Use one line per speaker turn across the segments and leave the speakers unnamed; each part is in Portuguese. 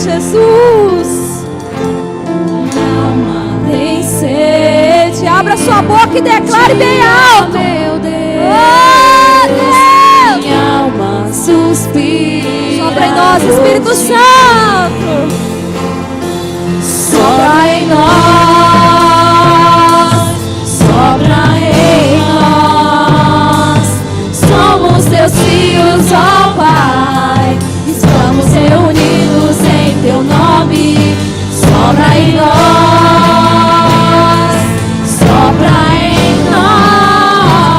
Jesus. Minha alma tem sede. Abra sua boca e declare bem alto. Meu Deus. Oh, Deus. Minha alma suspira. Sopra em nós, Espírito Santo. Sopra em nós. Sopra em nós. Somos teus filhos, ó Pai. Estamos reunidos em teu nome. Sopra em nós. Sopra em nós.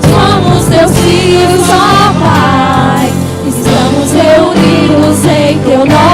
Somos teus filhos, ó Pai. Estamos reunidos em teu nome.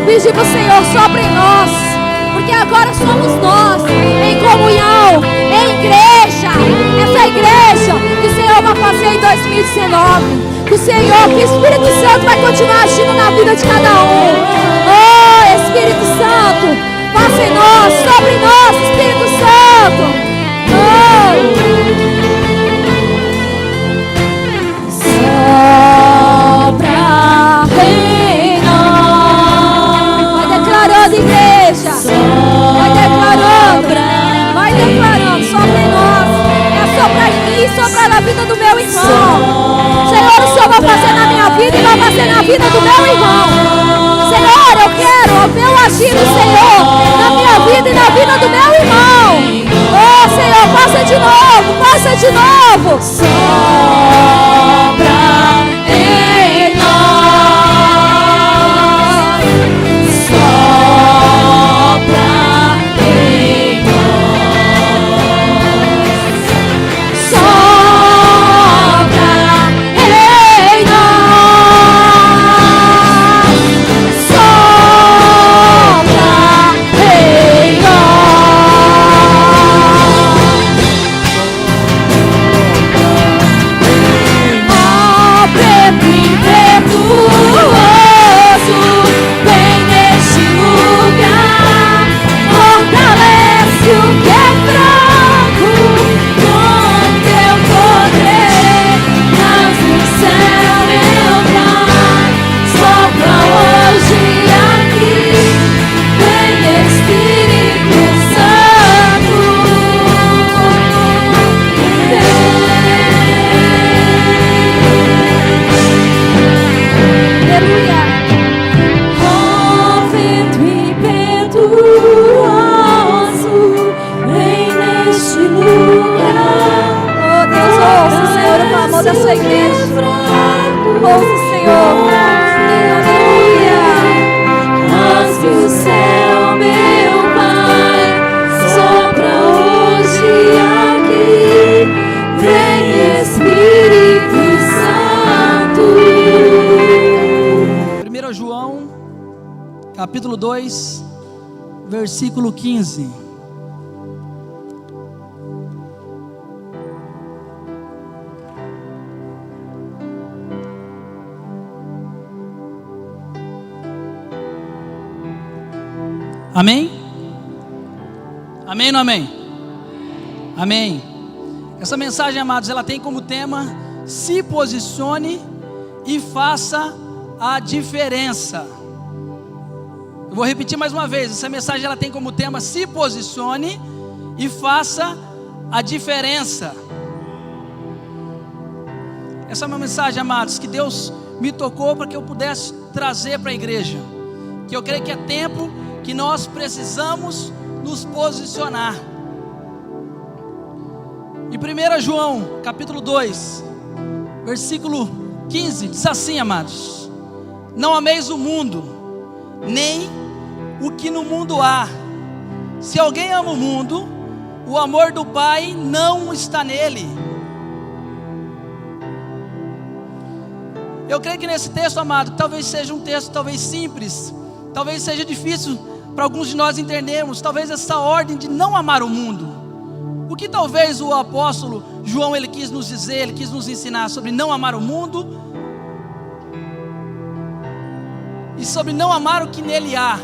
Pedir para o Senhor sobre nós, porque agora somos nós, em comunhão, em igreja, essa igreja que o Senhor vai fazer em 2019, que o Senhor, que o Espírito Santo vai continuar agindo na vida de cada um. Oh, Espírito Santo, faça em nós, sobre nós, Espírito Santo. Sopra em nós. Vai declarando, igreja. Vai declarando, sobre nós. É soprar em mim. novo, faça de novo.
Sopra em nós, sopra em nós, sopra em nós, sopra em nós. Preto impetuoso, vem neste lugar, fortalece o que é fraco, com teu poder, mas no céu, meu Pai, sopra hoje aqui, vem Espírito Santo,
Aleluia.
oh, vento impetuoso, vem neste lugar.
Oh Deus, ouça, Senhor, o clamor da sua igreja. Ouça, Senhor. Aleluia.
Rasgue o céu, meu Pai, sopra hoje aqui, vem Espírito Santo.
1 João, capítulo 2, versículo 15. Amém? Amém ou não amém? Amém. Essa mensagem, amados, ela tem como tema: se posicione e faça a diferença. Eu vou repetir mais uma vez. Essa mensagem ela tem como tema: se posicione e faça a diferença. Essa é uma mensagem, amados, que Deus me tocou para que eu pudesse trazer para a igreja. Que eu creio que é tempo que nós precisamos nos posicionar. Em 1 João, capítulo 2, versículo 15, diz assim, amados: não ameis o mundo, nem o que no mundo há. Se alguém ama o mundo, o amor do Pai não está nele. Eu creio que nesse texto, amado, talvez seja um texto talvez simples, talvez seja difícil para alguns de nós entendermos, talvez essa ordem de não amar o mundo. O que talvez o apóstolo João ele quis nos dizer, ele quis nos ensinar sobre não amar o mundo e sobre não amar o que nele há.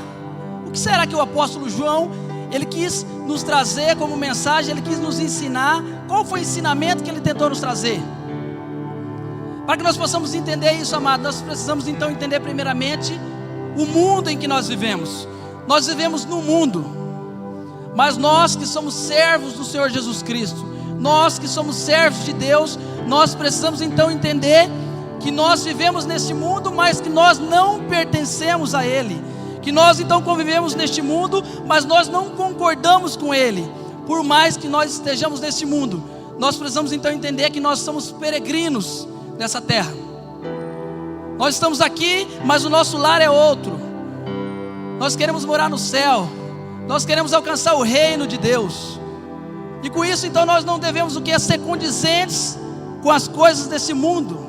O que será que o apóstolo João ele quis nos trazer como mensagem, ele quis nos ensinar? Qual foi o ensinamento que ele tentou nos trazer? Para que nós possamos entender isso, amado, nós precisamos então entender primeiramente o mundo em que nós vivemos. Nós vivemos no mundo, mas nós que somos servos do Senhor Jesus Cristo, nós que somos servos de Deus, nós precisamos então entender que nós vivemos neste mundo, mas que nós não pertencemos a Ele, que nós então convivemos neste mundo, mas nós não concordamos com Ele. Por mais que nós estejamos neste mundo, nós precisamos então entender que nós somos peregrinos nessa terra. Nós estamos aqui, mas o nosso lar é outro. Nós queremos morar no céu, nós queremos alcançar o reino de Deus, e com isso então nós não devemos o que? Ser condizentes com as coisas desse mundo.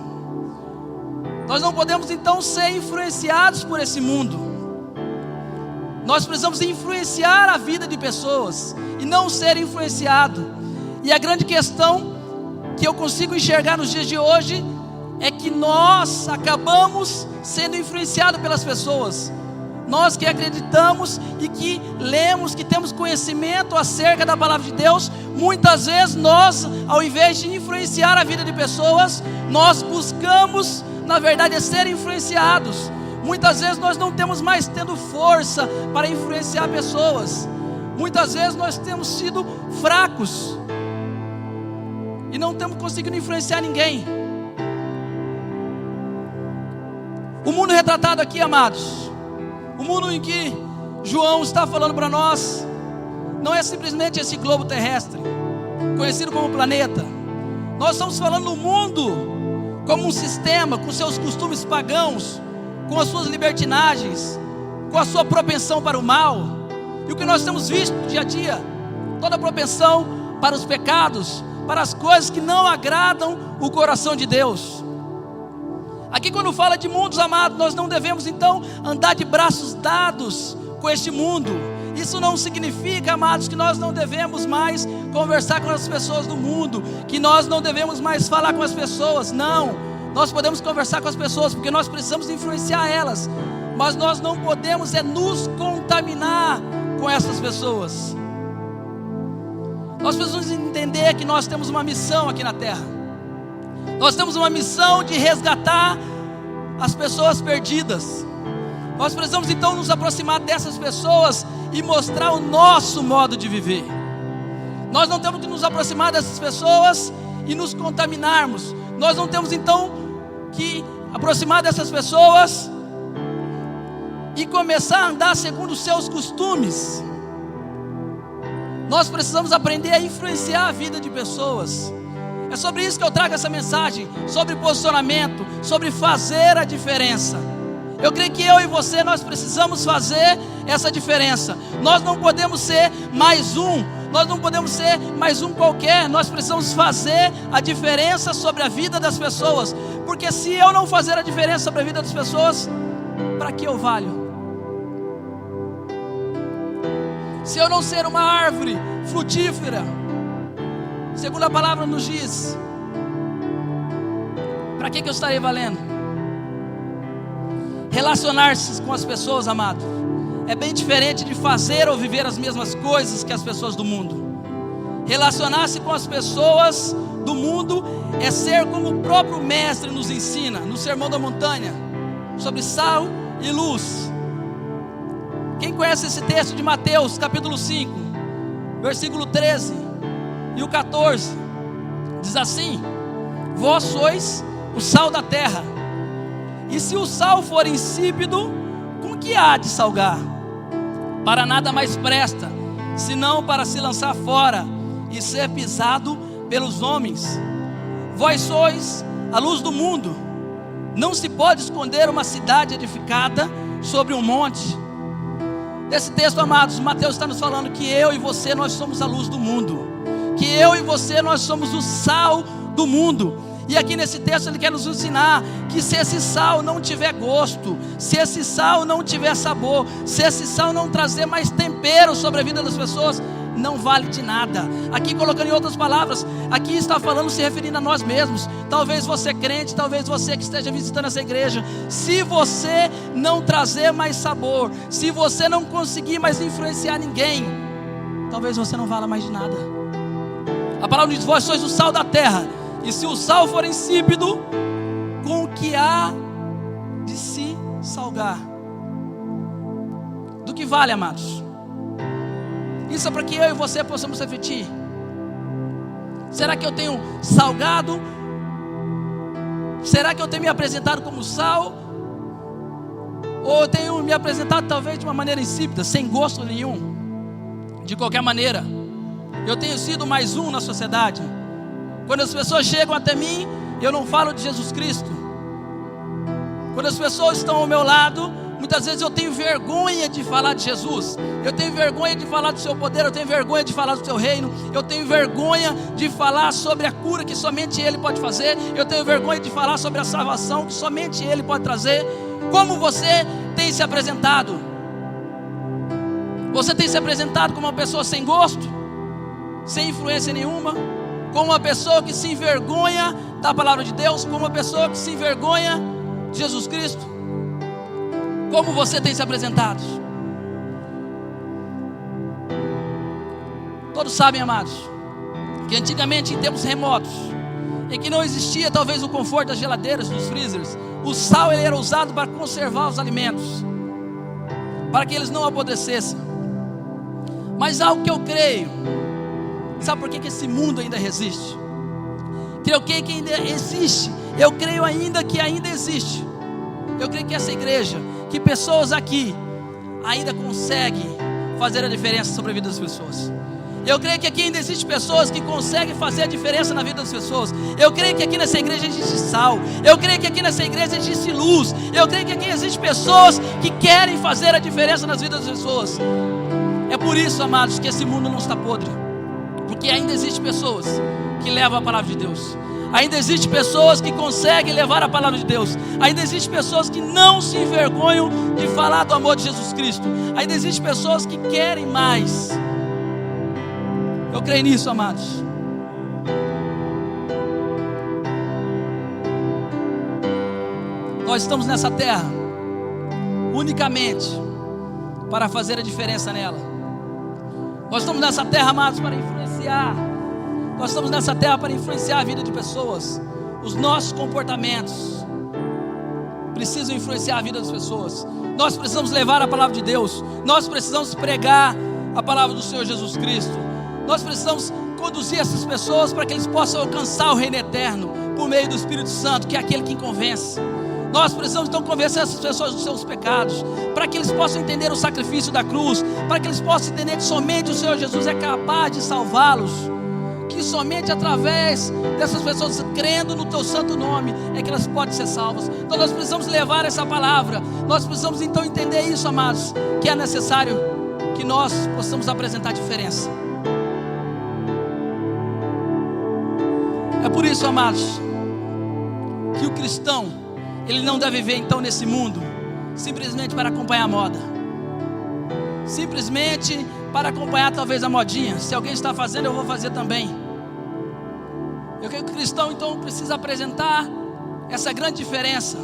Nós não podemos então ser influenciados por esse mundo. Nós precisamos influenciar a vida de pessoas e não ser influenciado. E a grande questão que eu consigo enxergar nos dias de hoje é que nós acabamos sendo influenciados pelas pessoas. Nós que acreditamos e que lemos, que temos conhecimento acerca da palavra de Deus, muitas vezes nós, ao invés de influenciar a vida de pessoas, nós buscamos, na verdade, ser influenciados. Muitas vezes nós não temos mais tendo força para influenciar pessoas. Muitas vezes nós temos sido fracos e não temos conseguido influenciar ninguém. O mundo retratado aqui, amados, o mundo em que João está falando para nós, não é simplesmente esse globo terrestre. conhecido como planeta. Nós estamos falando do mundo como um sistema, com seus costumes pagãos, com as suas libertinagens, com a sua propensão para o mal. E o que nós temos visto no dia a dia, toda a propensão para os pecados, para as coisas que não agradam o coração de Deus. Aqui quando fala de mundos, amados, nós não devemos então andar de braços dados com este mundo. Isso não significa, amados, que nós não devemos mais conversar com as pessoas do mundo, que nós não devemos mais falar com as pessoas. Não, nós podemos conversar com as pessoas, porque nós precisamos influenciar elas, mas nós não podemos nos contaminar com essas pessoas. Nós precisamos entender que nós temos uma missão aqui na terra. Nós temos uma missão de resgatar as pessoas perdidas. Nós precisamos então nos aproximar dessas pessoas e mostrar o nosso modo de viver. Nós não temos que nos aproximar dessas pessoas e nos contaminarmos. Nós não temos então que aproximar dessas pessoas e começar a andar segundo os seus costumes. Nós precisamos aprender a influenciar a vida de pessoas. É sobre isso que eu trago essa mensagem, sobre posicionamento, sobre fazer a diferença. Eu creio que eu e você, nós precisamos fazer essa diferença. Nós não podemos ser mais um, nós não podemos ser mais um qualquer. Nós precisamos fazer a diferença sobre a vida das pessoas. Porque se eu não fazer a diferença sobre a vida das pessoas, para que eu valho? Se eu não ser uma árvore frutífera, segundo a palavra nos diz, para que eu estarei valendo? Relacionar-se com as pessoas, amado, é bem diferente de fazer ou viver as mesmas coisas que as pessoas do mundo. Relacionar-se com as pessoas do mundo é ser como o próprio mestre nos ensina no Sermão da Montanha, sobre sal e luz. Quem conhece esse texto de Mateus capítulo 5, versículo 13 e o 14, diz assim: vós sois o sal da terra, e se o sal for insípido, com que há de salgar? Para nada mais presta, senão para se lançar fora e ser pisado pelos homens. Vós sois a luz do mundo. Não se pode esconder uma cidade edificada sobre um monte. Nesse texto, amados, Mateus está nos falando que eu e você, nós somos a luz do mundo, que eu e você, nós somos o sal do mundo. E aqui nesse texto ele quer nos ensinar que se esse sal não tiver gosto, se esse sal não tiver sabor, se esse sal não trazer mais tempero sobre a vida das pessoas, não vale de nada. Aqui colocando em outras palavras, aqui está falando, se referindo a nós mesmos. Talvez você crente, talvez você que esteja visitando essa igreja, se você não trazer mais sabor, se você não conseguir mais influenciar ninguém, talvez você não vala mais de nada. A palavra diz: vós sois o sal da terra, e se o sal for insípido, com o que há de se salgar? Do que vale, amados? Isso é para que eu e você possamos refletir. Será que eu tenho salgado? Será que eu tenho me apresentado como sal? Ou eu tenho me apresentado talvez de uma maneira insípida, sem gosto nenhum? De qualquer maneira, eu tenho sido mais um na sociedade. Quando as pessoas chegam até mim, eu não falo de Jesus Cristo. Quando as pessoas estão ao meu lado, muitas vezes eu tenho vergonha de falar de Jesus. Eu tenho vergonha de falar do seu poder. Eu tenho vergonha de falar do seu reino. Eu tenho vergonha de falar sobre a cura que somente Ele pode fazer. Eu tenho vergonha de falar sobre a salvação que somente Ele pode trazer. Como você tem se apresentado? Você tem se apresentado como uma pessoa sem gosto, sem influência nenhuma, como uma pessoa que se envergonha da palavra de Deus, como uma pessoa que se envergonha de Jesus Cristo? Como você tem se apresentado? Todos sabem, amados, que antigamente, em tempos remotos, em que não existia talvez o conforto das geladeiras, dos freezers, o sal ele era usado para conservar os alimentos, para que eles não apodrecessem. Mas algo que eu creio, sabe por que esse mundo ainda resiste? Que eu creio que ainda existe. Eu creio ainda que ainda existe. Eu creio que essa igreja, que pessoas aqui ainda conseguem fazer a diferença sobre a vida das pessoas. Eu creio que aqui ainda existem pessoas que conseguem fazer a diferença na vida das pessoas. Eu creio que aqui nessa igreja existe sal. Eu creio que aqui nessa igreja existe luz. Eu creio que aqui existem pessoas que querem fazer a diferença nas vidas das pessoas. É por isso, amados, que esse mundo não está podre. Porque ainda existem pessoas que levam a palavra de Deus. Ainda existem pessoas que conseguem levar a palavra de Deus. Ainda existem pessoas que não se envergonham de falar do amor de Jesus Cristo. Ainda existem pessoas que querem mais. Eu creio nisso, amados. Nós estamos nessa terra unicamente para fazer a diferença nela. Nós estamos nessa terra, amados, para influenciar. Nós estamos nessa terra para influenciar a vida de pessoas. Os nossos comportamentos precisam influenciar a vida das pessoas. Nós precisamos levar a palavra de Deus. Nós precisamos pregar a palavra do Senhor Jesus Cristo. Nós precisamos conduzir essas pessoas para que eles possam alcançar o reino eterno por meio do Espírito Santo, que é aquele que convence. Nós precisamos então convencer essas pessoas dos seus pecados, para que eles possam entender o sacrifício da cruz, para que eles possam entender que somente o Senhor Jesus é capaz de salvá-los, que somente através dessas pessoas crendo no teu santo nome é que elas podem ser salvas. Então nós precisamos levar essa palavra. Nós precisamos então entender isso, amados, que é necessário que nós possamos apresentar diferença. É por isso, amados, que o cristão, ele não deve viver então nesse mundo simplesmente para acompanhar a moda, simplesmente para acompanhar talvez a modinha. Se alguém está fazendo, eu vou fazer também. Eu creio que o cristão então precisa apresentar essa grande diferença.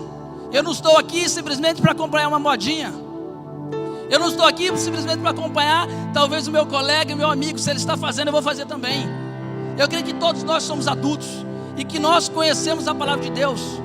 Eu não estou aqui simplesmente para acompanhar uma modinha. Eu não estou aqui simplesmente para acompanhar talvez o meu colega e meu amigo. Se ele está fazendo, eu vou fazer também. Eu creio que todos nós somos adultos e que nós conhecemos a palavra de Deus.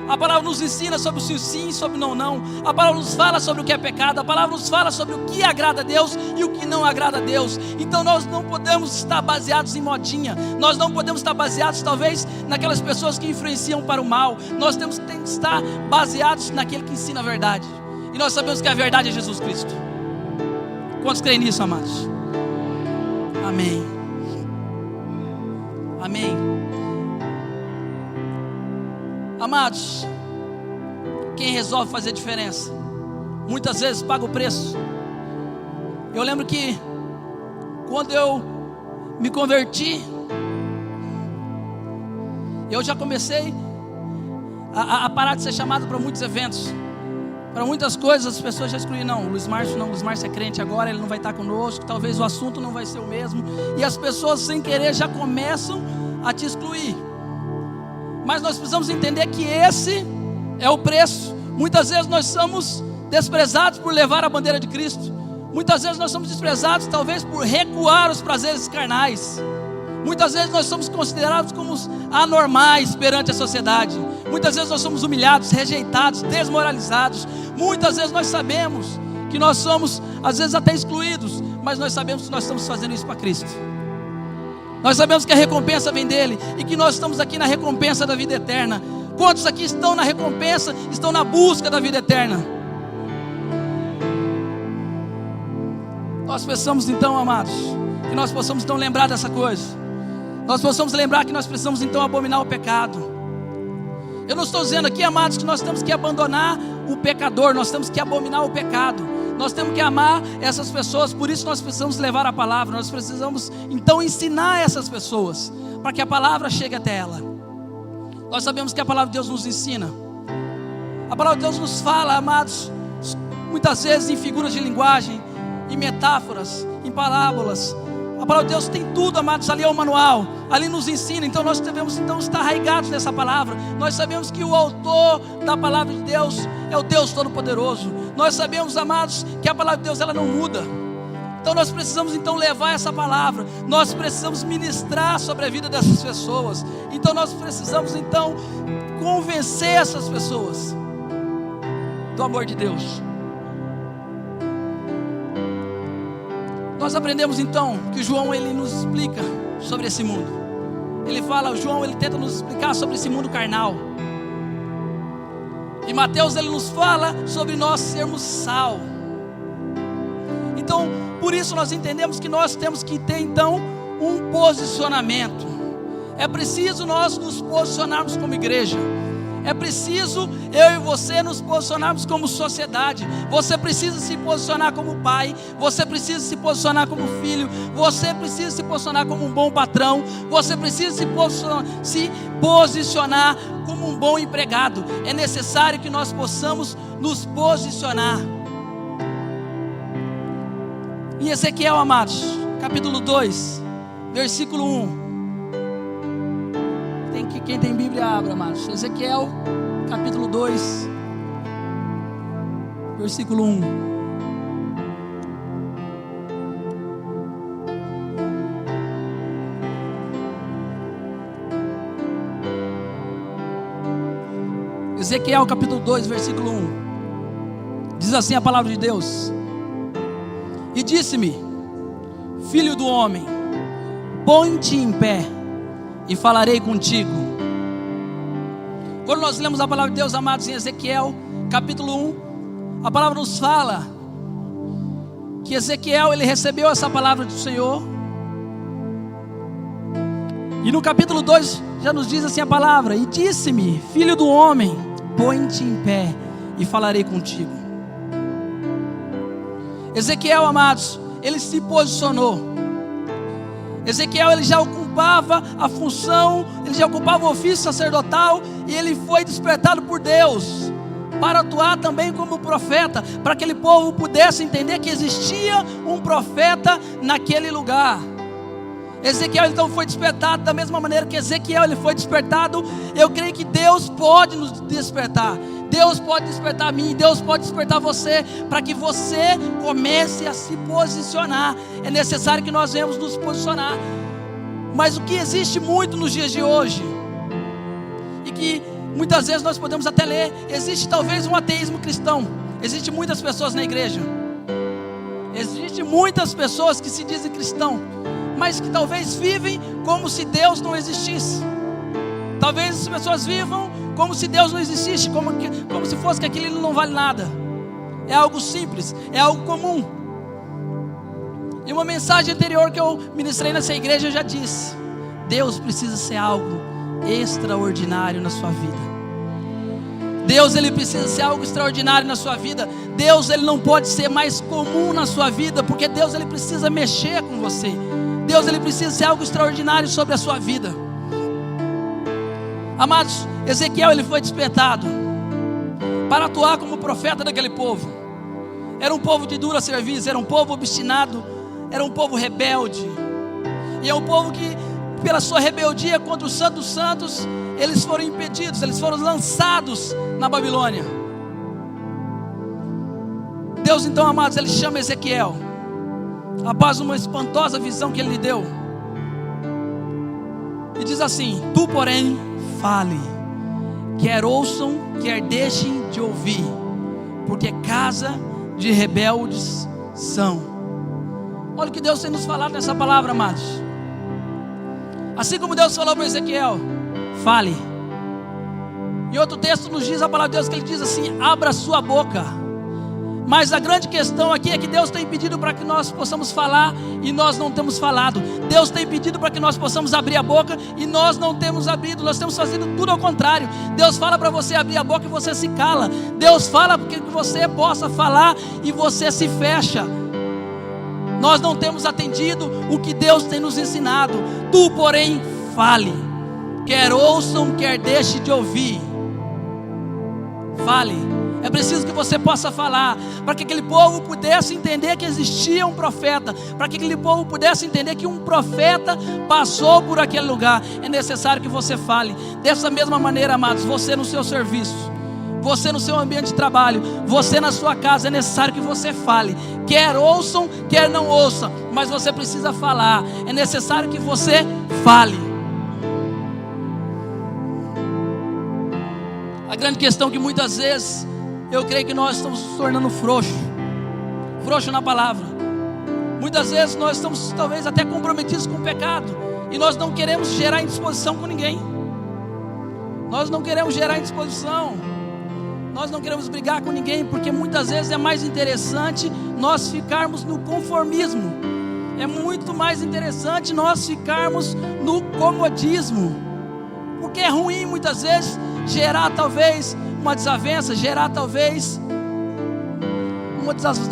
A palavra nos ensina sobre o sim, sim e sobre o não, não. A palavra nos fala sobre o que é pecado. A palavra nos fala sobre o que agrada a Deus e o que não agrada a Deus. Então nós não podemos estar baseados em modinha. Nós não podemos estar baseados talvez naquelas pessoas que influenciam para o mal. Nós temos que estar baseados naquele que ensina a verdade. E nós sabemos que a verdade é Jesus Cristo. Quantos creem nisso, amados? Amém. Amém. Amados, quem resolve fazer diferença muitas vezes paga o preço. Eu lembro que quando eu me converti, eu já comecei a parar de ser chamado para muitos eventos, para muitas coisas. As pessoas já excluíram. Não, Luiz Márcio é crente agora, ele não vai estar conosco, talvez o assunto não vai ser o mesmo. E as pessoas sem querer já começam a te excluir. Mas nós precisamos entender que esse é o preço. Muitas vezes nós somos desprezados por levar a bandeira de Cristo. Muitas vezes nós somos desprezados talvez por recuar os prazeres carnais. Muitas vezes nós somos considerados como anormais perante a sociedade. Muitas vezes nós somos humilhados, rejeitados, desmoralizados. Muitas vezes nós sabemos que nós somos às vezes até excluídos, mas nós sabemos que nós estamos fazendo isso para Cristo. Nós sabemos que a recompensa vem dele e que nós estamos aqui na recompensa da vida eterna. Quantos aqui estão na recompensa, estão na busca da vida eterna? Nós precisamos então, amados, que nós possamos então lembrar dessa coisa. Nós possamos lembrar que nós precisamos então abominar o pecado. Eu não estou dizendo aqui, amados, que nós temos que abandonar o pecador. Nós temos que abominar o pecado. Nós temos que amar essas pessoas. Por isso nós precisamos levar a palavra. Nós precisamos então ensinar essas pessoas, para que a palavra chegue até ela. Nós sabemos que a palavra de Deus nos ensina. A palavra de Deus nos fala, amados, muitas vezes em figuras de linguagem, em metáforas, em parábolas. A palavra de Deus tem tudo, amados, ali é o manual, ali nos ensina. Então nós devemos então estar arraigados nessa palavra. Nós sabemos que o autor da palavra de Deus é o Deus Todo-Poderoso. Nós sabemos, amados, que a palavra de Deus ela não muda. Então nós precisamos então levar essa palavra. Nós precisamos ministrar sobre a vida dessas pessoas. Então nós precisamos então convencer essas pessoas do amor de Deus. Nós aprendemos então que João ele nos explica sobre esse mundo. Ele fala, João ele tenta nos explicar sobre esse mundo carnal. E Mateus ele nos fala sobre nós sermos sal. Então, por por isso nós entendemos que nós temos que ter então um posicionamento. É preciso nós nos posicionarmos como igreja. É preciso eu e você nos posicionarmos como sociedade. Você precisa se posicionar como pai. Você precisa se posicionar como filho. Você precisa se posicionar como um bom patrão. Você precisa se posicionar como um bom empregado. É necessário que nós possamos nos posicionar. Em Ezequiel, amados, capítulo 2, versículo 1. Quem tem Bíblia, abra, amados. Ezequiel, capítulo 2, versículo 1. Ezequiel, capítulo 2, versículo 1. Diz assim a palavra de Deus: E disse-me, filho do homem, põe-te em pé e falarei contigo. Quando nós lemos a palavra de Deus, amados, em Ezequiel capítulo 1, a palavra nos fala que Ezequiel, ele recebeu essa palavra do Senhor. E no capítulo 2 já nos diz assim a palavra: E disse-me, filho do homem, põe-te em pé e falarei contigo. Ezequiel, amados, ele se posicionou. Ezequiel, ele já ocupava a função, ele já ocupava o ofício sacerdotal, e ele foi despertado por Deus para atuar também como profeta, para que aquele povo pudesse entender que existia um profeta naquele lugar. Ezequiel então foi despertado da mesma maneira que Ezequiel ele foi despertado. Eu creio que Deus pode nos despertar. Deus pode despertar a mim, Deus pode despertar você, para que você comece a se posicionar. É necessário que nós venhamos nos posicionar. Mas o que existe muito nos dias de hoje, e que muitas vezes nós podemos até ler, existe talvez um ateísmo cristão. Existem muitas pessoas na igreja, existem muitas pessoas que se dizem cristão, mas que talvez vivem como se Deus não existisse. Talvez as pessoas vivam como se Deus não existisse, como se fosse que aquilo não vale nada. É algo simples, é algo comum. E uma mensagem anterior que eu ministrei nessa igreja eu já disse: Deus precisa ser algo extraordinário na sua vida. Deus, ele precisa ser algo extraordinário na sua vida. Deus, ele não pode ser mais comum na sua vida, porque Deus, ele precisa mexer com você. Deus, ele precisa ser algo extraordinário sobre a sua vida. Amados, Ezequiel, ele foi despertado para atuar como profeta daquele povo. Era um povo de dura serviço, era um povo obstinado, era um povo rebelde. E é um povo que, pela sua rebeldia contra o Santo dos Santos, eles foram impedidos, eles foram lançados na Babilônia. Deus então, amados, ele chama Ezequiel, após uma espantosa visão que ele lhe deu, e diz assim: Tu, porém, fale, quer ouçam, quer deixem de ouvir, porque casa de rebeldes são. Olha o que Deus tem nos falado nessa palavra, amados. Assim como Deus falou para Ezequiel: fale. Em outro texto nos diz a palavra de Deus que ele diz assim: abra a sua boca. Mas a grande questão aqui é que Deus tem pedido para que nós possamos falar e nós não temos falado. Deus tem pedido para que nós possamos abrir a boca e nós não temos abrido. Nós temos fazendo tudo ao contrário. Deus fala para você abrir a boca e você se cala. Deus fala para que você possa falar e você se fecha. Nós não temos atendido o que Deus tem nos ensinado. Tu, porém, fale, quer ouçam, quer deixe de ouvir. Fale. É preciso que você possa falar, para que aquele povo pudesse entender que existia um profeta, para que aquele povo pudesse entender que um profeta passou por aquele lugar. É necessário que você fale. Dessa mesma maneira, amados, você no seu serviço, você no seu ambiente de trabalho, você na sua casa, é necessário que você fale. Quer ouçam, quer não ouçam, mas você precisa falar. É necessário que você fale. A grande questão é que muitas vezes eu creio que nós estamos nos tornando frouxo na palavra. Muitas vezes nós estamos talvez até comprometidos com o pecado, e nós não queremos gerar indisposição com ninguém. Nós não queremos gerar indisposição. Nós não queremos brigar com ninguém, porque muitas vezes é mais interessante nós ficarmos no conformismo. É muito mais interessante nós ficarmos no comodismo. Porque é ruim muitas vezes gerar talvez uma desavença, gerar talvez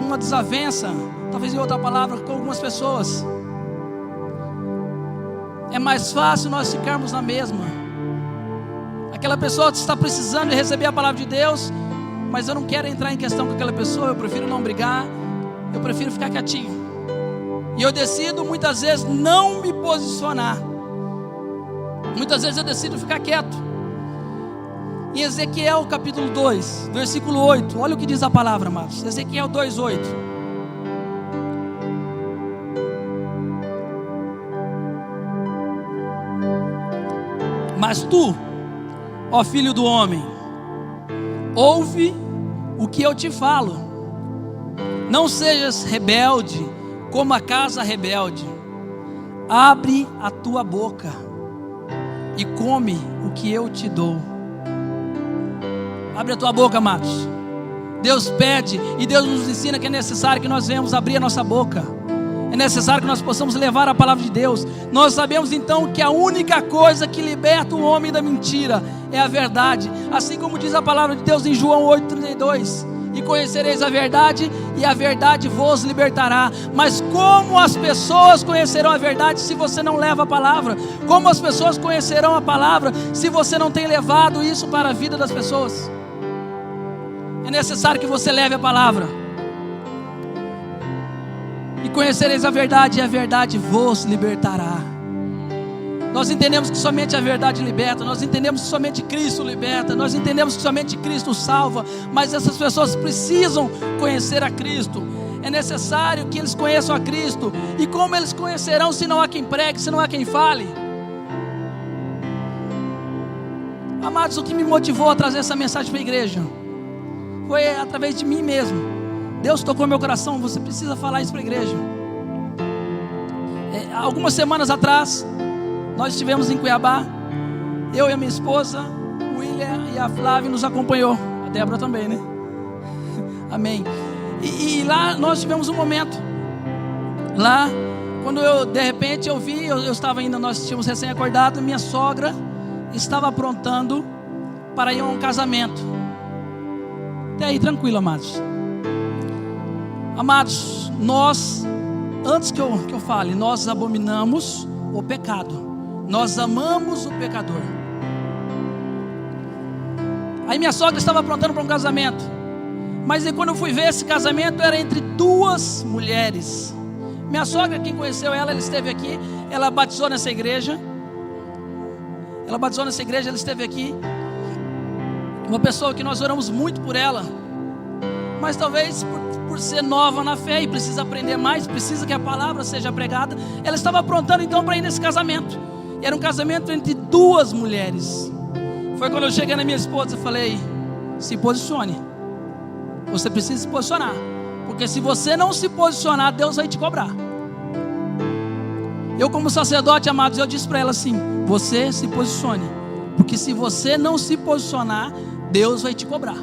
uma desavença, talvez em outra palavra, com algumas pessoas. É mais fácil nós ficarmos na mesma. Aquela pessoa está precisando de receber a palavra de Deus, mas eu não quero entrar em questão com aquela pessoa, eu prefiro não brigar, eu prefiro ficar quietinho. E eu decido muitas vezes não me posicionar. Muitas vezes eu decido ficar quieto. Em Ezequiel capítulo 2, versículo 8, olha o que diz a palavra, amados. Ezequiel 2:8. Mas tu, ó filho do homem, ouve o que eu te falo. Não sejas rebelde como a casa rebelde. Abre a tua boca e come o que eu te dou. Abre a tua boca, amados. Deus pede e Deus nos ensina que é necessário que nós venhamos abrir a nossa boca. É necessário que nós possamos levar a palavra de Deus. Nós sabemos então que a única coisa que liberta o homem da mentira é a verdade. Assim como diz a palavra de Deus em João 8:32. E conhecereis a verdade, e a verdade vos libertará. Mas como as pessoas conhecerão a verdade se você não leva a palavra? Como as pessoas conhecerão a palavra se você não tem levado isso para a vida das pessoas? É necessário que você leve a palavra. E conhecereis a verdade, e a verdade vos libertará. Nós entendemos que somente a verdade liberta. Nós entendemos que somente Cristo liberta. Nós entendemos que somente Cristo salva. Mas essas pessoas precisam conhecer a Cristo. É necessário que eles conheçam a Cristo. E como eles conhecerão se não há quem pregue, se não há quem fale? Amados, o que me motivou a trazer essa mensagem para a igreja foi através de mim mesmo. Deus tocou meu coração. Você precisa falar isso para a igreja. Algumas semanas atrás, nós estivemos em Cuiabá. Eu e a minha esposa, o William e a Flávia nos acompanhou. A Débora também, né? Amém. E lá nós tivemos um momento. Lá, quando de repente eu vi, eu estava ainda, nós tínhamos recém-acordado, minha sogra estava aprontando para ir a um casamento. Até aí, tranquilo, amados. Amados, nós, antes que eu fale, nós abominamos o pecado. Nós amamos o pecador. Aí minha sogra estava aprontando para um casamento. Mas aí quando eu fui ver, esse casamento era entre duas mulheres. Minha sogra, quem conheceu ela esteve aqui. Ela batizou nessa igreja. Ela esteve aqui. Uma pessoa que nós oramos muito por ela. Mas talvez por ser nova na fé e precisa aprender mais, precisa que a palavra seja pregada, ela estava aprontando então para ir nesse casamento. E era um casamento entre duas mulheres. Foi quando eu cheguei na minha esposa e falei: se posicione. Você precisa se posicionar. Porque se você não se posicionar, Deus vai te cobrar. Eu, como sacerdote, amados, eu disse para ela assim: você se posicione. Porque se você não se posicionar, Deus vai te cobrar.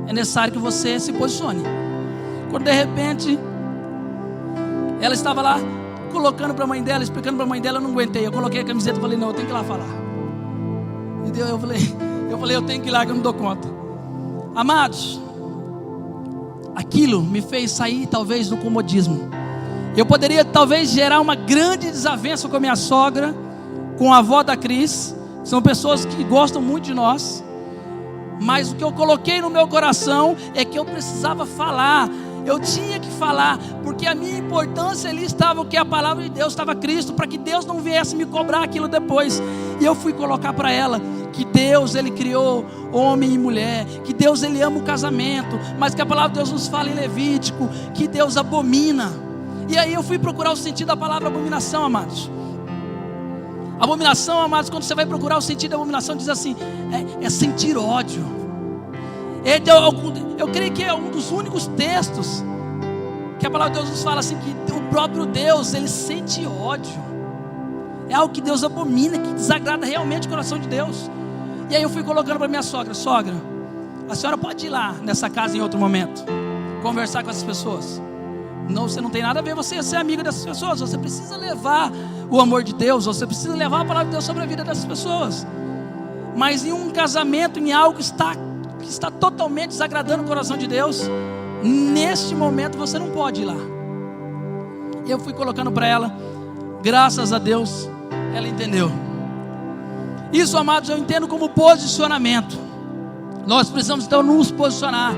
É necessário que você se posicione. Quando de repente ela estava lá colocando para a mãe dela, explicando para a mãe dela, eu não aguentei. Eu coloquei a camiseta e falei: não, eu tenho que ir lá falar. E eu falei, eu tenho que ir lá que eu não dou conta. Amados, aquilo me fez sair talvez do comodismo. Eu poderia talvez gerar uma grande desavença com a minha sogra, com a avó da Cris. São pessoas que gostam muito de nós. Mas o que eu coloquei no meu coração é que eu precisava falar. Eu tinha que falar, porque a minha importância ali estava o que? A palavra de Deus, estava Cristo, para que Deus não viesse me cobrar aquilo depois. E eu fui colocar para ela que Deus, Ele criou homem e mulher, que Deus, Ele ama o casamento, mas que a palavra de Deus nos fala em Levítico, que Deus abomina. E aí eu fui procurar o sentido da palavra abominação, amados. Abominação, amados, quando você vai procurar o sentido da abominação, diz assim, é sentir ódio. Eu creio que é um dos únicos textos que a palavra de Deus nos fala assim, que o próprio Deus, Ele sente ódio. É algo que Deus abomina, que desagrada realmente o coração de Deus. E aí eu fui colocando para minha sogra: sogra, A senhora pode ir lá nessa casa em outro momento, conversar com essas pessoas. Não, você não tem nada a ver você ser amigo dessas pessoas. Você precisa levar o amor de Deus, você precisa levar a palavra de Deus sobre a vida dessas pessoas. Mas em um casamento, em algo que está totalmente desagradando o coração de Deus, neste momento você não pode ir lá. E eu fui colocando para ela, graças a Deus, ela entendeu. Isso, amados, eu entendo como posicionamento. Nós precisamos então nos posicionar.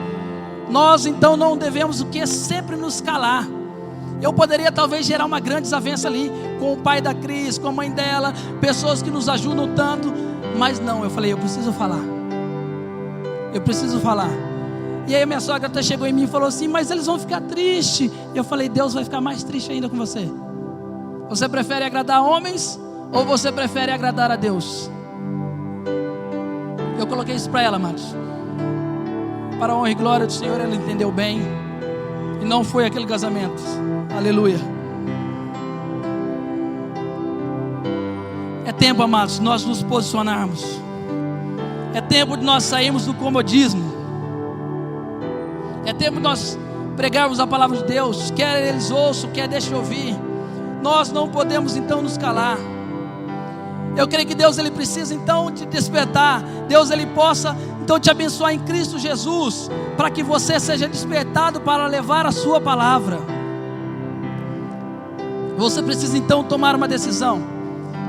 Nós então não devemos o que? Sempre nos calar. Eu poderia talvez gerar uma grande desavença ali com o pai da Cris, com a mãe dela, pessoas que nos ajudam tanto. Mas não, eu falei, eu preciso falar. Eu preciso falar. E aí a minha sogra até chegou em mim e falou assim, mas eles vão ficar tristes. Eu falei, Deus vai ficar mais triste ainda com você. Você prefere agradar homens ou você prefere agradar a Deus? Eu coloquei isso para ela, amados. Para a honra e glória do Senhor, ela entendeu bem. E não foi aquele casamento. Aleluia. É tempo, amados, nós nos posicionarmos. É tempo de nós sairmos do comodismo. É tempo de nós pregarmos a palavra de Deus. Quer eles ouçam, quer deixem ouvir. Nós não podemos então nos calar. Eu creio que Deus ele precisa então te despertar. Deus ele possa então te abençoar em Cristo Jesus, para que você seja despertado para levar a sua palavra. Você precisa então tomar uma decisão.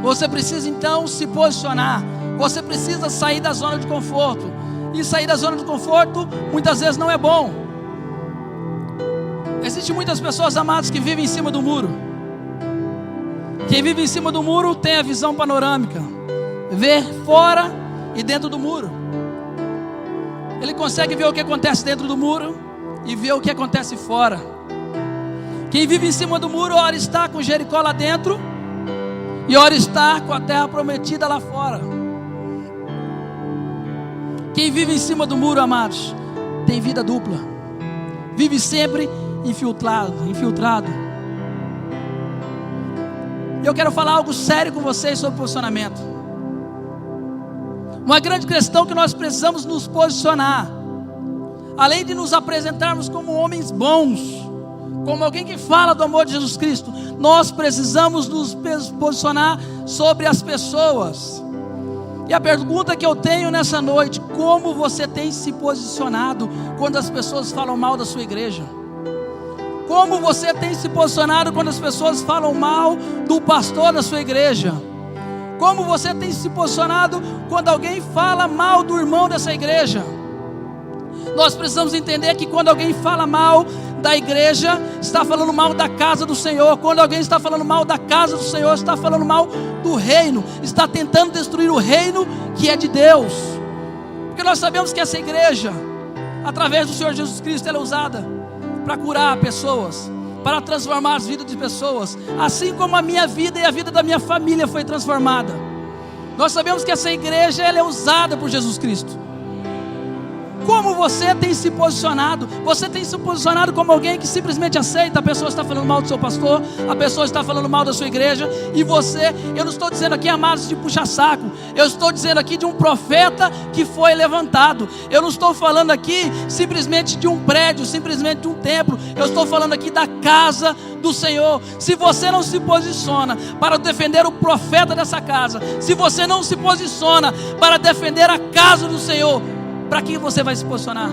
Você precisa então se posicionar. Você precisa sair da zona de conforto. E sair da zona de conforto muitas vezes não é bom. Existem muitas pessoas, amadas, que vivem em cima do muro. Quem vive em cima do muro tem a visão panorâmica, vê fora e dentro do muro. Ele consegue ver o que acontece dentro do muro e ver o que acontece fora. Quem vive em cima do muro, ora está com Jericó lá dentro e ora está com a terra prometida lá fora. Quem vive em cima do muro, amados, tem vida dupla. Vive sempre infiltrado. Eu quero falar algo sério com vocês sobre posicionamento. Uma grande questão que nós precisamos nos posicionar. Além de nos apresentarmos como homens bons, como alguém que fala do amor de Jesus Cristo, nós precisamos nos posicionar sobre as pessoas. E a pergunta que eu tenho nessa noite: como você tem se posicionado quando as pessoas falam mal da sua igreja? Como você tem se posicionado quando as pessoas falam mal do pastor da sua igreja? Como você tem se posicionado quando alguém fala mal do irmão dessa igreja? Nós precisamos entender que quando alguém fala mal da igreja, está falando mal da casa do Senhor. Quando alguém está falando mal da casa do Senhor, está falando mal do reino, está tentando destruir o reino que é de Deus. Porque nós sabemos que essa igreja, através do Senhor Jesus Cristo, ela é usada para curar pessoas, para transformar as vidas de pessoas, assim como a minha vida e a vida da minha família foi transformada. Nós sabemos que essa igreja ela é usada por Jesus Cristo. Como você tem se posicionado? Você tem se posicionado como alguém que simplesmente aceita? A pessoa está falando mal do seu pastor, a pessoa está falando mal da sua igreja, e você, eu não estou dizendo aqui, amados, de puxar saco, eu estou dizendo aqui de um profeta que foi levantado. Eu não estou falando aqui simplesmente de um prédio, simplesmente de um templo. Eu estou falando aqui da casa do Senhor. Se você não se posiciona para defender o profeta dessa casa, se você não se posiciona para defender a casa do Senhor, para quem você vai se posicionar?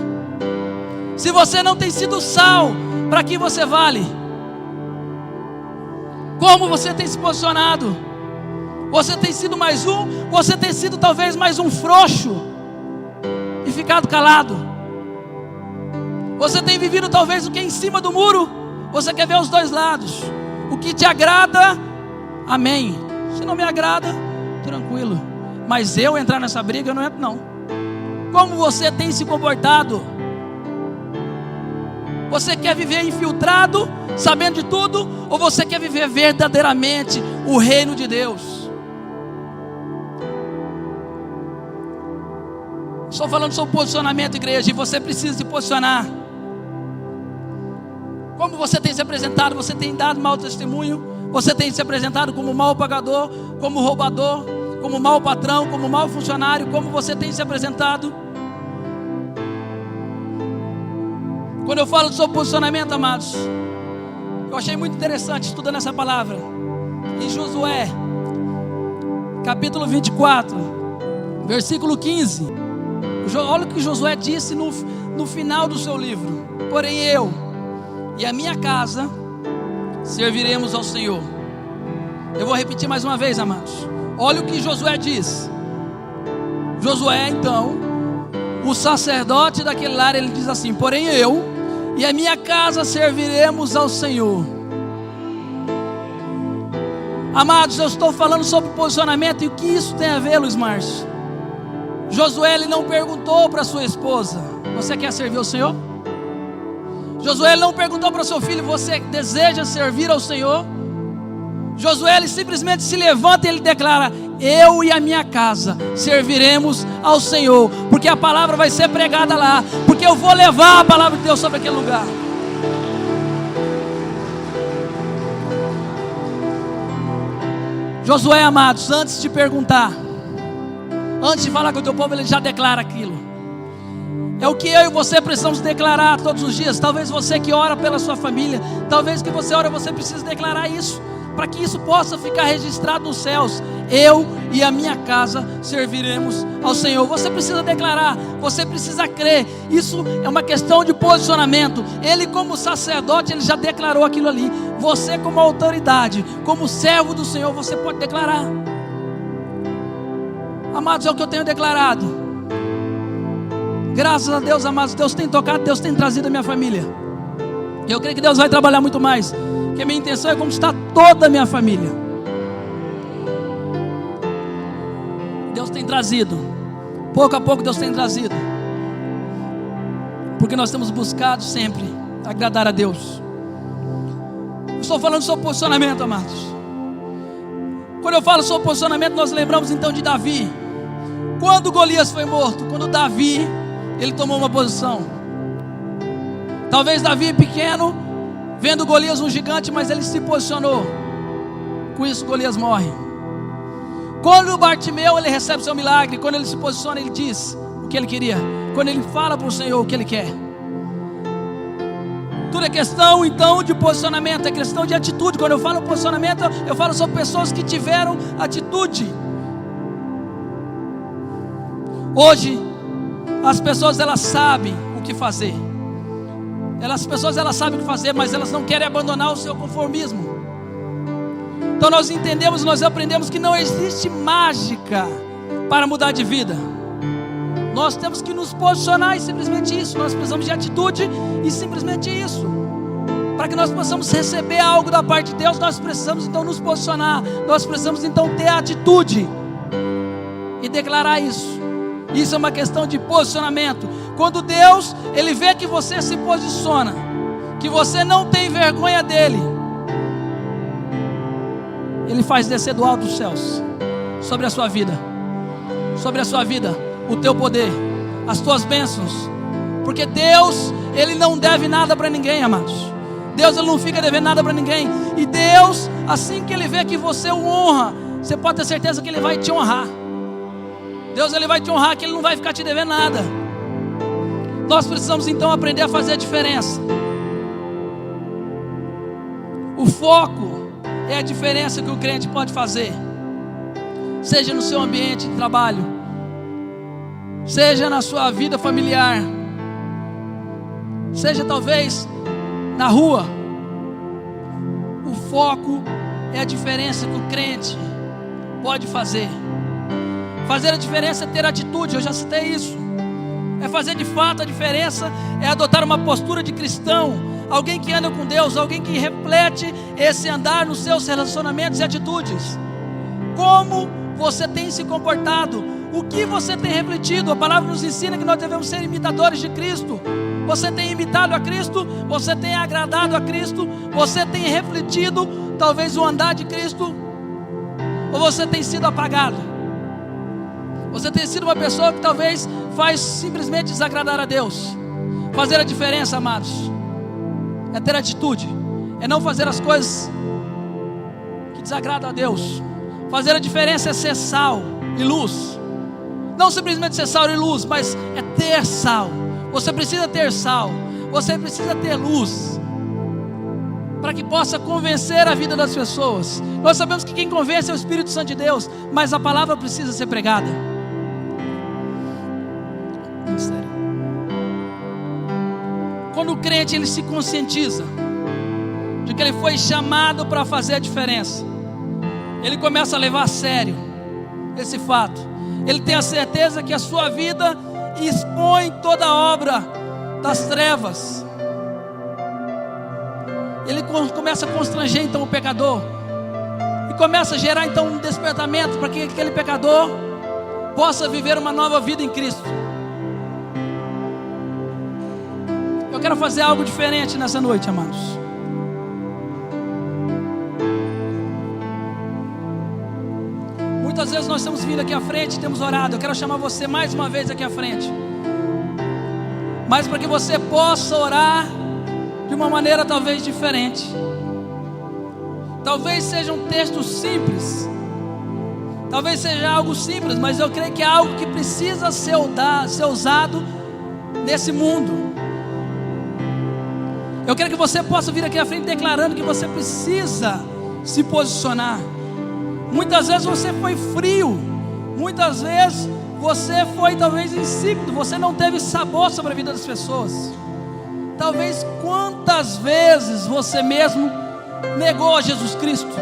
Se você não tem sido sal, para que você vale? Como você tem se posicionado? Você tem sido mais um? Você tem sido talvez mais um frouxo e ficado calado? Você tem vivido talvez o que é em cima do muro? Você quer ver os dois lados. O que te agrada, amém. Se não me agrada, tranquilo. Mas eu entrar nessa briga, eu não entro não. Como você tem se comportado? Você quer viver infiltrado, sabendo de tudo? Ou você quer viver verdadeiramente o reino de Deus? Estou falando sobre posicionamento, igreja, e você precisa se posicionar. Como você tem se apresentado? Você tem dado mau testemunho? Você tem se apresentado como mau pagador, como roubador, como mau patrão, como mau funcionário? Como você tem se apresentado? Quando eu falo sobre posicionamento, amados, eu achei muito interessante estudando essa palavra. Em Josué, capítulo 24, versículo 15. Olha o que Josué disse no final do seu livro: porém eu e a minha casa serviremos ao Senhor. Eu vou repetir mais uma vez, amados. Olha o que Josué diz. Josué, então, o sacerdote daquele lar, ele diz assim: porém eu e a minha casa serviremos ao Senhor. Amados, eu estou falando sobre posicionamento. E o que isso tem a ver, Luiz Márcio? Josué, ele não perguntou para sua esposa: você quer servir ao Senhor? Josué, ele não perguntou para seu filho: você deseja servir ao Senhor? Josué, ele simplesmente se levanta e ele declara: eu e a minha casa serviremos ao Senhor, porque a palavra vai ser pregada lá, porque eu vou levar a palavra de Deus sobre aquele lugar. Josué, amados, antes de perguntar, antes de falar com o teu povo, ele já declara aquilo. É o que eu e você precisamos declarar todos os dias. Talvez você que ora pela sua família, talvez que você ora, você precisa declarar isso, para que isso possa ficar registrado nos céus. Eu e a minha casa serviremos ao Senhor. Você precisa declarar, você precisa crer. Isso é uma questão de posicionamento. Ele, como sacerdote, ele já declarou aquilo ali. Você, como autoridade, como servo do Senhor, você pode declarar. Amados, é o que eu tenho declarado. Graças a Deus, amados, Deus tem tocado, Deus tem trazido a minha família. Eu creio que Deus vai trabalhar muito mais, porque a minha intenção é conquistar toda a minha família. Deus tem trazido, pouco a pouco Deus tem trazido, porque nós temos buscado sempre agradar a Deus. Eu estou falando sobre posicionamento, amados. Quando eu falo sobre posicionamento, nós lembramos então de Davi. Quando Golias foi morto, quando Davi, ele tomou uma posição. Talvez Davi pequeno, vendo Golias um gigante, mas ele se posicionou. Com isso Golias morre. Quando Bartimeu, ele recebe seu milagre, quando ele se posiciona, ele diz o que ele queria. Quando ele fala para o Senhor o que ele quer. Tudo é questão então de posicionamento, é questão de atitude. Quando eu falo posicionamento, eu falo sobre pessoas que tiveram atitude. Hoje as pessoas, elas sabem o que fazer. As pessoas, elas sabem o que fazer, mas elas não querem abandonar o seu conformismo. Então nós entendemos, nós aprendemos que não existe mágica para mudar de vida. Nós temos que nos posicionar e simplesmente isso. Nós precisamos de atitude e simplesmente isso. Para que nós possamos receber algo da parte de Deus, nós precisamos então nos posicionar. Nós precisamos então ter atitude e declarar isso. Isso é uma questão de posicionamento. Quando Deus, ele vê que você se posiciona, que você não tem vergonha dele, ele faz descer do alto dos céus sobre a sua vida, o teu poder, as tuas bênçãos. Porque Deus, ele não deve nada para ninguém, amados. Deus, ele não fica devendo nada para ninguém. E Deus, assim que ele vê que você o honra, você pode ter certeza que ele vai te honrar. Deus, ele vai te honrar, que ele não vai ficar te devendo nada. Nós precisamos então aprender a fazer a diferença. O foco é a diferença que o crente pode fazer. Seja no seu ambiente de trabalho, seja na sua vida familiar, seja talvez na rua. O foco é a diferença que o crente pode fazer. Fazer a diferença é ter atitude, eu já citei isso. É fazer de fato a diferença, é adotar uma postura de cristão, alguém que anda com Deus, alguém que reflete esse andar nos seus relacionamentos e atitudes. Como você tem se comportado? O que você tem refletido? A palavra nos ensina que nós devemos ser imitadores de Cristo. Você tem imitado a Cristo? Você tem agradado a Cristo? Você tem refletido talvez o andar de Cristo? Ou você tem sido apagado? Você tem sido uma pessoa que talvez faz simplesmente desagradar a Deus. Fazer a diferença, amados, é ter atitude, é não fazer as coisas que desagradam a Deus. Fazer a diferença é ser sal e luz. Não simplesmente ser sal e luz, mas é ter sal. Você precisa ter sal. Você precisa ter luz para que possa convencer a vida das pessoas. Nós sabemos que quem convence é o Espírito Santo de Deus, mas a palavra precisa ser pregada. Sério. Quando o crente ele se conscientiza de que ele foi chamado para fazer a diferença, ele começa a levar a sério esse fato. Ele tem a certeza que a sua vida expõe toda a obra das trevas. Ele começa a constranger então o pecador, e começa a gerar então um despertamento para que aquele pecador possa viver uma nova vida em Cristo. Eu quero fazer algo diferente nessa noite, amados. Muitas vezes nós temos vindo aqui à frente, temos orado. Eu quero chamar você mais uma vez aqui à frente, mas para que você possa orar de uma maneira talvez diferente. Talvez seja um texto simples, talvez seja algo simples, mas eu creio que é algo que precisa ser usado nesse mundo. Eu quero que você possa vir aqui à frente declarando que você precisa se posicionar. Muitas vezes você foi frio, muitas vezes você foi talvez insípido, você não teve sabor sobre a vida das pessoas. Talvez quantas vezes você mesmo negou a Jesus Cristo.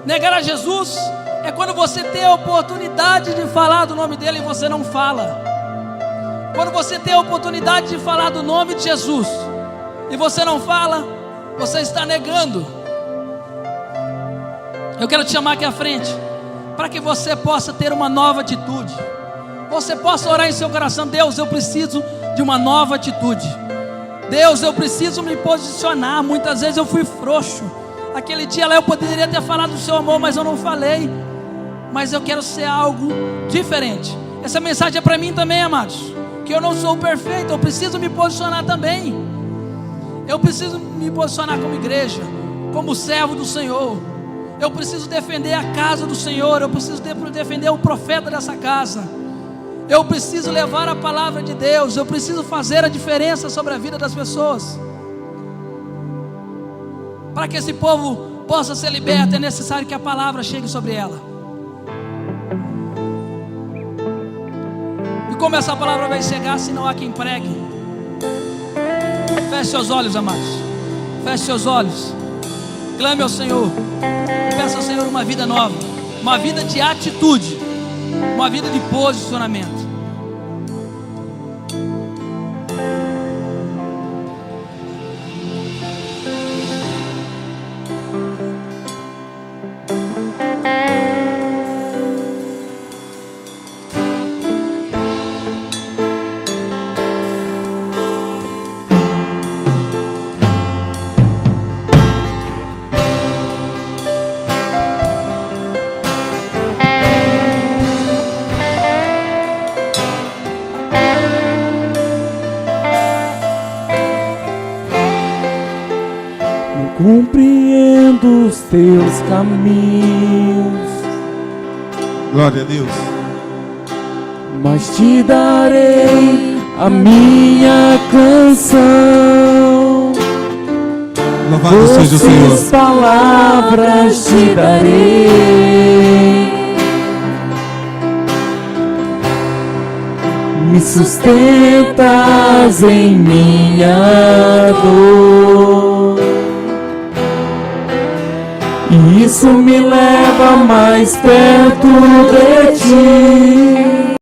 Negar a Jesus é quando você tem a oportunidade de falar do nome dele e você não fala. Quando você tem a oportunidade de falar do nome de Jesus e você não fala, você está negando. Eu quero te chamar aqui à frente para que você possa ter uma nova atitude. Você possa orar em seu coração: Deus, eu preciso de uma nova atitude. Deus, eu preciso me posicionar. Muitas vezes eu fui frouxo. Aquele dia lá eu poderia ter falado do seu amor, mas eu não falei. Mas eu quero ser algo diferente. Essa mensagem é para mim também, amados, que eu não sou perfeito, eu preciso me posicionar também. Eu preciso me posicionar como igreja, como servo do Senhor. Eu preciso defender a casa do Senhor. Eu preciso defender o profeta dessa casa. Eu preciso levar a palavra de Deus. Eu preciso fazer a diferença sobre a vida das pessoas. Para que esse povo possa ser liberto, é necessário que a palavra chegue sobre ela. E como essa palavra vai chegar se não há quem pregue? Feche seus olhos, amados. Feche seus olhos. Clame ao Senhor. Peça ao Senhor uma vida nova, uma vida de atitude, uma vida de posicionamento.
Compreendo os teus caminhos,
glória a Deus,
mas te darei a minha canção.
louvado seja o Senhor.
Doces palavras te darei, me sustentas em minha dor. E isso me leva mais perto de ti.